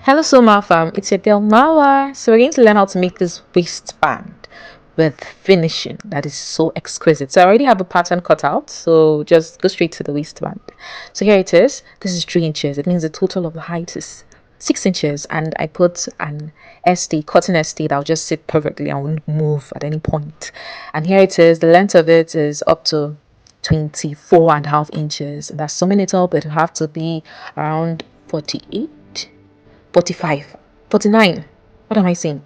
Hello, Soma fam. It's your girl Marwa. So we're going to learn how to make this waistband with finishing that is so exquisite. So I already have a pattern cut out. So just go straight to the waistband. So here it is. This is 3 inches. It means the total of the height is 6 inches. And I put an SD, cotton SD that will just sit perfectly and won't move at any point. And here it is. The length of it is up to 24.5 inches. And that's summing it up. It will have to be around 48. 45, 49. What am I saying?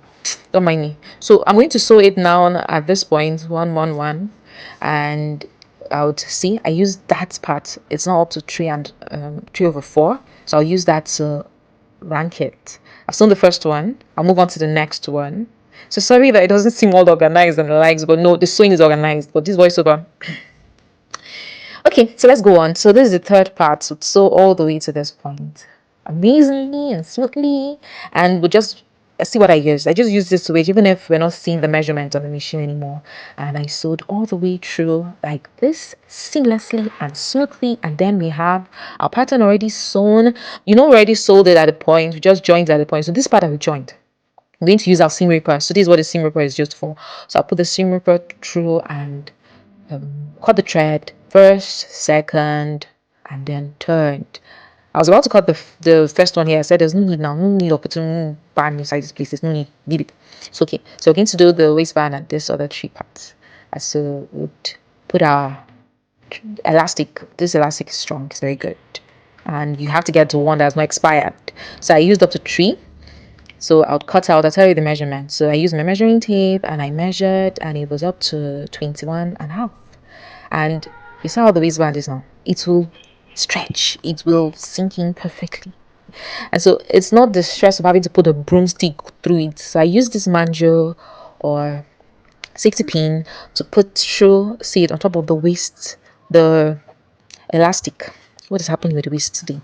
Don't mind me. So I'm going to sew it now at this point, 111, and I would see I use that part. It's not up to 3/4, so I'll use that to rank it. I've sewn the first one. I'll move on to the next one. So sorry that it doesn't seem all organized and the likes, but no, the sewing is organized. But this voiceover. Okay, so let's go on. So this is the third part. So sew all the way to this point amazingly and smoothly, and we'll just see what I used. I just used this wedge even if we're not seeing the measurement on the machine anymore, and I sewed all the way through like this seamlessly and smoothly. And then we have our pattern already sewn. We already sewed it at the point. We just joined at the point. So this part I will joined. I'm going to use our seam ripper. So this is what the seam ripper is used for. So I'll put the seam ripper through and cut the thread first, second, and then third. I was about to cut the first one here. I said there's no need now, no need of putting band inside this place. There's no need. Leave it. It's okay. So we're going to do the waistband and this other 3 parts. So would put our elastic. This elastic is strong. It's very good, and you have to get to one that's not expired. So I used up to 3. So I'll cut out. I'll tell you the measurement. So I used my measuring tape and I measured, and it was up to 21.5. And you see how the waistband is now. It will stretch, it will sink in perfectly, and so it's not the stress of having to put a broomstick through it. So I use this manjo or safety pin to put through, see it on top of the waist, the elastic. What is happening with the waist today?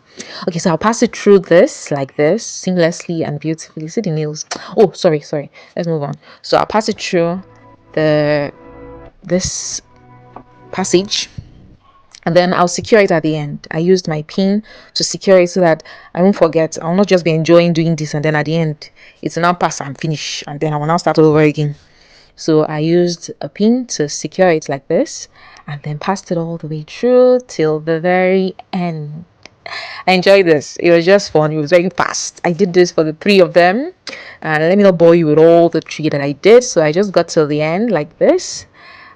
Okay, so I'll pass it through this like this seamlessly and beautifully. See the nails? Oh, sorry, let's move on. So I'll pass it through this passage, and then I'll secure it at the end. I used my pin to secure it so that I won't forget. I'll not just be enjoying doing this and then at the end it's now pass and finish, and then I will now start over again. So I used a pin to secure it like this, and then passed it all the way through till the very end. I enjoyed this. It was just fun. It was very fast. I did this for the 3 of them, and let me not bore you with all the 3 that I did. So I just got till the end like this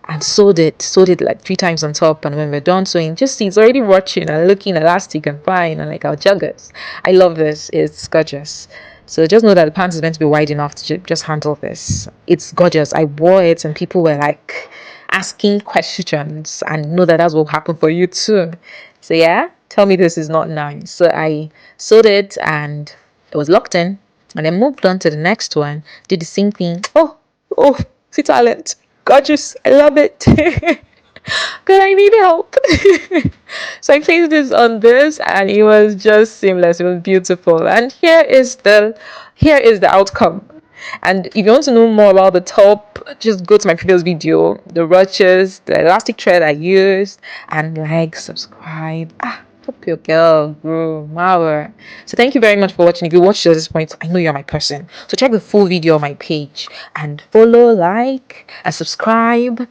and sewed it like 3 times on top. And when we're done sewing, just see it's already watching and looking elastic and fine and like our joggers. I love this. It's gorgeous. So just know that the pants is meant to be wide enough to just handle this. It's gorgeous. I wore it and people were like asking questions, and know that that's what happened for you too. So yeah, tell me this is not nice. So I sewed it and it was locked in, and then moved on to the next one. Did the same thing. Oh, see talent. Gorgeous. I love it. Because I need help. So I placed this on this and it was just seamless. It was beautiful. And here is the outcome. And if you want to know more about the top, just go to my previous video, the ruches, the elastic thread I used, and like, subscribe. Help your girl, bro, Mauer. So thank you very much for watching. If you watched to this point, I know you're my person. So check the full video on my page and follow, like, and subscribe.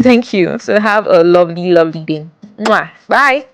Thank you. So have a lovely, lovely day. Mwah. Bye.